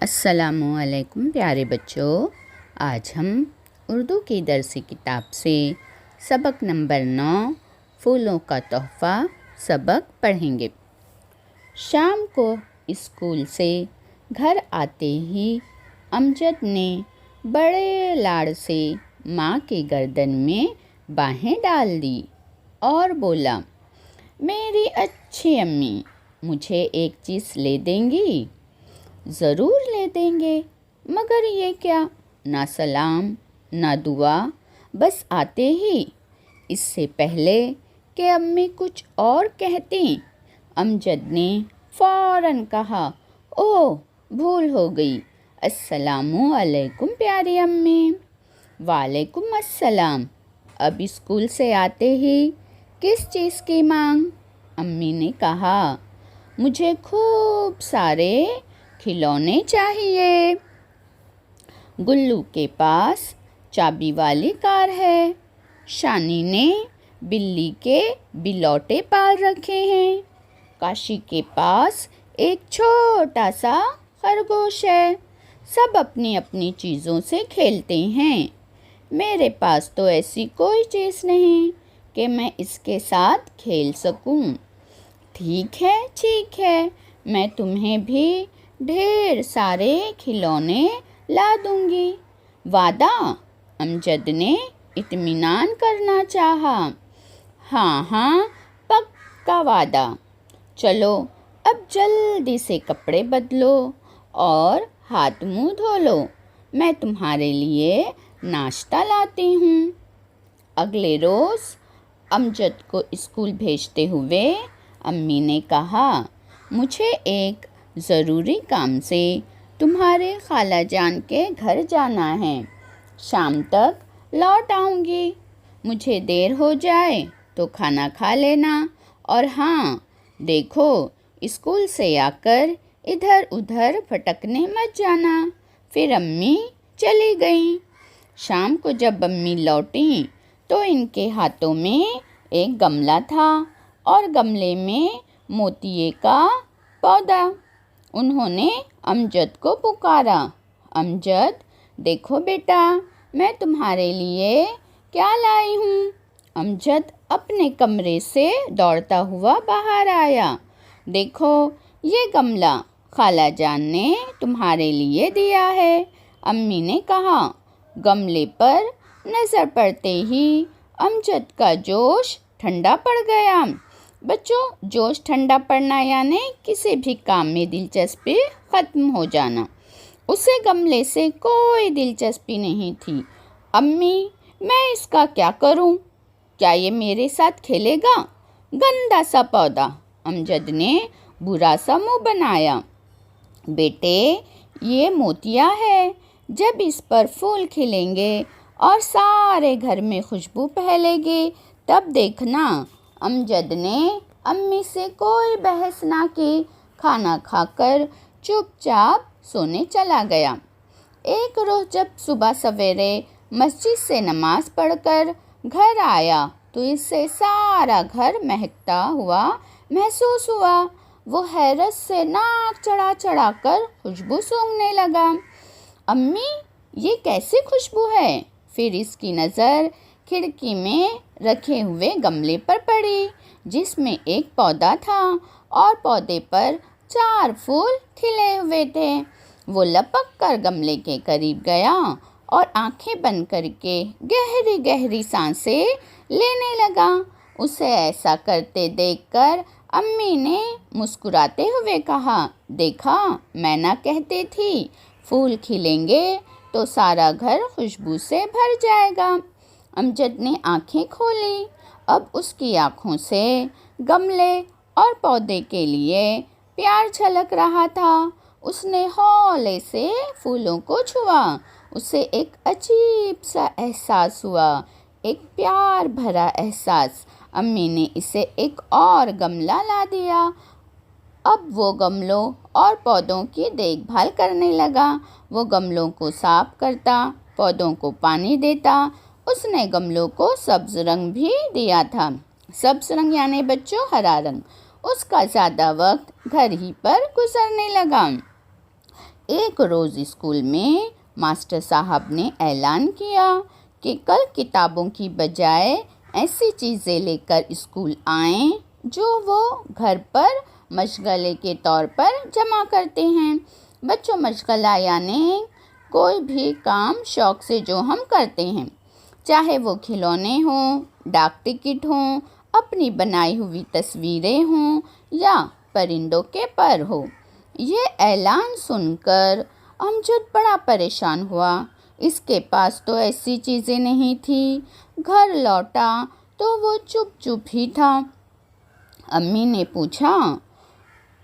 السلام علیکم پیارے بچوں، آج ہم اردو کی درسی کتاب سے سبق نمبر 9 پھولوں کا تحفہ سبق پڑھیں گے۔ شام کو اسکول سے گھر آتے ہی امجد نے بڑے لاڑ سے ماں کے گردن میں باہیں ڈال دی اور بولا، میری اچھی امی، مجھے ایک چیز لے دیں گی؟ ضرور لے دیں گے، مگر یہ کیا؟ نہ سلام نہ دعا، بس آتے ہی۔ اس سے پہلے کہ امی کچھ اور کہتی، امجد نے فوراً کہا، اوہ بھول ہو گئی، السلام علیکم پیاری امی۔ وعلیکم السلام۔ اب اسکول سے آتے ہی کس چیز کی مانگ؟ امی نے کہا، مجھے خوب سارے کھلونے چاہیے۔ گلو کے پاس چابی والی کار ہے، شانی نے بلی کے بلوٹے پال رکھے ہیں، کاشی کے پاس ایک چھوٹا سا خرگوش ہے۔ سب اپنی اپنی چیزوں سے کھیلتے ہیں، میرے پاس تو ایسی کوئی چیز نہیں کہ میں اس کے ساتھ کھیل سکوں۔ ٹھیک ہے، میں تمہیں بھی ڈھیر سارے کھلونے لا دوں گی۔ وعدہ؟ امجد نے اطمینان کرنا چاہا۔ ہاں، پکا وعدہ۔ چلو اب جلدی سے کپڑے بدلو اور ہاتھ منہ دھو لو، میں تمہارے لیے ناشتہ لاتی ہوں۔ اگلے روز امجد کو اسکول بھیجتے ہوئے امی نے کہا، مجھے ایک ضروری کام سے تمہارے خالہ جان کے گھر جانا ہے، شام تک لوٹ آؤں گی۔ مجھے دیر ہو جائے تو کھانا کھا لینا، اور ہاں دیکھو، اسکول سے آ کر ادھر ادھر بھٹکنے مت جانا۔ پھر امی چلی گئیں۔ شام کو جب امی لوٹیں تو ان کے ہاتھوں میں ایک گملہ تھا اور گملے میں موتیے کا پودا۔ انہوں نے امجد کو پکارا، امجد دیکھو بیٹا، میں تمہارے لیے کیا لائی ہوں۔ امجد اپنے کمرے سے دوڑتا ہوا باہر آیا، دیکھو یہ گملہ خالہ جان نے تمہارے لیے دیا ہے۔ امی نے کہا۔ گملے پر نظر پڑتے ہی امجد کا جوش ٹھنڈا پڑ گیا۔ بچوں، جوش ٹھنڈا پڑنا یعنی کسی بھی کام میں دلچسپی ختم ہو جانا۔ اسے گملے سے کوئی دلچسپی نہیں تھی۔ امی، میں اس کا کیا کروں؟ کیا یہ میرے ساتھ کھیلے گا؟ گندا سا پودا۔ امجد نے برا سا منہ بنایا۔ بیٹے، یہ موتیا ہے، جب اس پر پھول کھلیں گے اور سارے گھر میں خوشبو پھیلے گی تب دیکھنا۔ امجد نے امی سے کوئی بحث نہ کی، کھانا کھا کر چپ چاپ سونے چلا گیا۔ ایک روز جب صبح سویرے مسجد سے نماز پڑھ کر گھر آیا تو اسے سارا گھر مہکتا ہوا محسوس ہوا۔ وہ حیرت سے ناک چڑھا کر خوشبو سونگھنے لگا۔ امی، یہ کیسی خوشبو ہے؟ پھر اس کی نظر کھڑکی میں رکھے ہوئے گملے پر پڑی جس میں ایک پودا تھا اور پودے پر 4 پھول کھلے ہوئے تھے۔ وہ لپک کر گملے کے قریب گیا اور آنکھیں بند کر کے گہری گہری سانسیں لینے لگا۔ اسے ایسا کرتے دیکھ کر امی نے مسکراتے ہوئے کہا، دیکھا، میں نہ کہتی تھی، پھول کھلیں گے تو سارا گھر خوشبو سے بھر جائے گا۔ امجد نے آنکھیں کھولی۔ اب اس کی آنکھوں سے گملے اور پودے کے لیے پیار جھلک رہا تھا۔ اس نے ہولے سے پھولوں کو چھوا۔ اسے ایک عجیب سا احساس ہوا، ایک پیار بھرا احساس۔ امی نے اسے ایک اور گملہ لا دیا۔ اب وہ گملوں اور پودوں کی دیکھ بھال کرنے لگا۔ وہ گملوں کو صاف کرتا، پودوں کو پانی دیتا۔ اس نے گملوں کو سبز رنگ بھی دیا تھا۔ سبز رنگ یعنی بچوں ہرا رنگ۔ اس کا زیادہ وقت گھر ہی پر گزرنے لگا۔ ایک روز اسکول میں ماسٹر صاحب نے اعلان کیا کہ کل کتابوں کی بجائے ایسی چیزیں لے کر اسکول آئیں جو وہ گھر پر مشغلے کے طور پر جمع کرتے ہیں۔ بچوں، مشغلہ یعنی کوئی بھی کام شوق سے جو ہم کرتے ہیں، چاہے وہ کھلونے ہوں، ڈاک ٹکٹ ہوں، اپنی بنائی ہوئی تصویریں ہوں یا پرندوں کے پر ہو۔ یہ اعلان سن کر امجد بڑا پریشان ہوا۔ اس کے پاس تو ایسی چیزیں نہیں تھیں۔ گھر لوٹا تو وہ چپ چپ ہی تھا۔ امی نے پوچھا،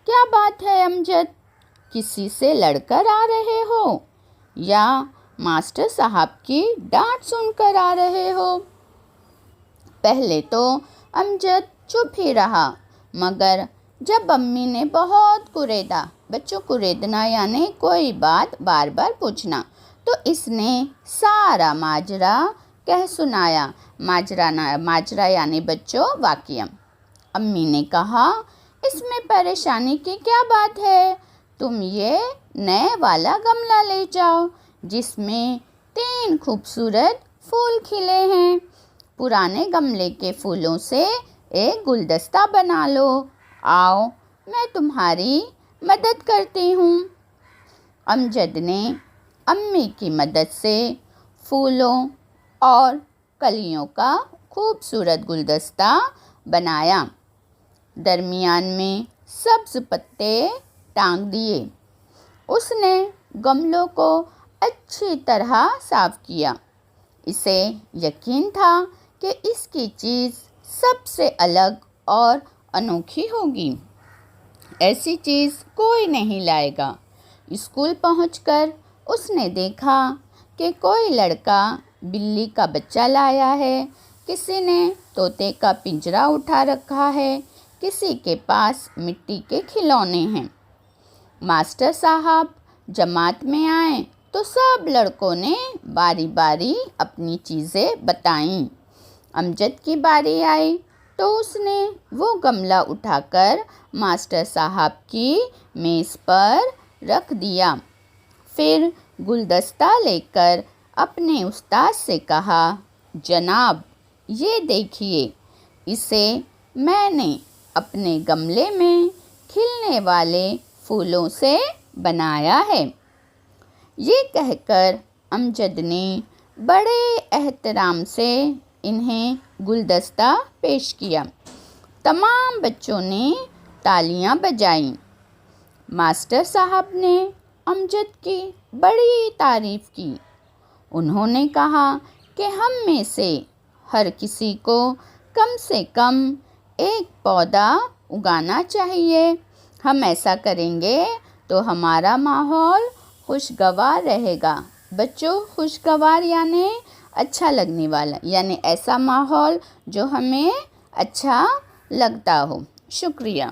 کیا بات ہے امجد؟ کسی سے لڑ کر آ رہے ہو یا ماسٹر صاحب کی ڈانٹ سن کر آ رہے ہو؟ پہلے تو امجد چپ ہی رہا، مگر جب امی نے بہت کریدا، بچوں کریدنا یعنی کوئی بات بار بار پوچھنا، تو اس نے سارا ماجرا کہہ سنایا۔ ماجرا یعنی بچوں واقعہ۔ امی نے کہا، اس میں پریشانی کی کیا بات ہے؟ تم یہ نئے والا گملہ لے جاؤ جس میں 3 خوبصورت پھول کھلے ہیں۔ پرانے گملے کے پھولوں سے ایک گلدستہ بنا لو۔ آؤ، میں تمہاری مدد کرتی ہوں۔ امجد نے امی کی مدد سے پھولوں اور کلیوں کا خوبصورت گلدستہ بنایا۔ درمیان میں سبز پتے ٹانگ دیے۔ اس نے گملوں کو اچھی طرح صاف کیا۔ اسے یقین تھا کہ اس کی چیز سب سے الگ اور انوکھی ہوگی۔ ایسی چیز کوئی نہیں لائے گا۔ اسکول پہنچ کر اس نے دیکھا کہ کوئی لڑکا بلی کا بچہ لایا ہے، کسی نے طوطے کا پنجرا اٹھا رکھا ہے، کسی کے پاس مٹی کے کھلونے ہیں۔ ماسٹر صاحب جماعت میں آئے تو سب لڑکوں نے باری باری اپنی چیزیں بتائیں۔ امجد کی باری آئی تو اس نے وہ گملہ اٹھا کر ماسٹر صاحب کی میز پر رکھ دیا۔ پھر گلدستہ لے کر اپنے استاد سے کہا، جناب، یہ دیکھیے، اسے میں نے اپنے گملے میں کھلنے والے پھولوں سے بنایا ہے۔ یہ کہہ کر امجد نے بڑے احترام سے انہیں گلدستہ پیش کیا۔ تمام بچوں نے تالیاں بجائیں۔ ماسٹر صاحب نے امجد کی بڑی تعریف کی۔ انہوں نے کہا کہ ہم میں سے ہر کسی کو کم سے کم ایک پودا اگانا چاہیے۔ ہم ایسا کریں گے تو ہمارا ماحول خوشگوار رہے گا۔ بچوں، خوشگوار یعنی اچھا لگنے والا، یعنی ایسا ماحول جو ہمیں اچھا لگتا ہو۔ شکریہ۔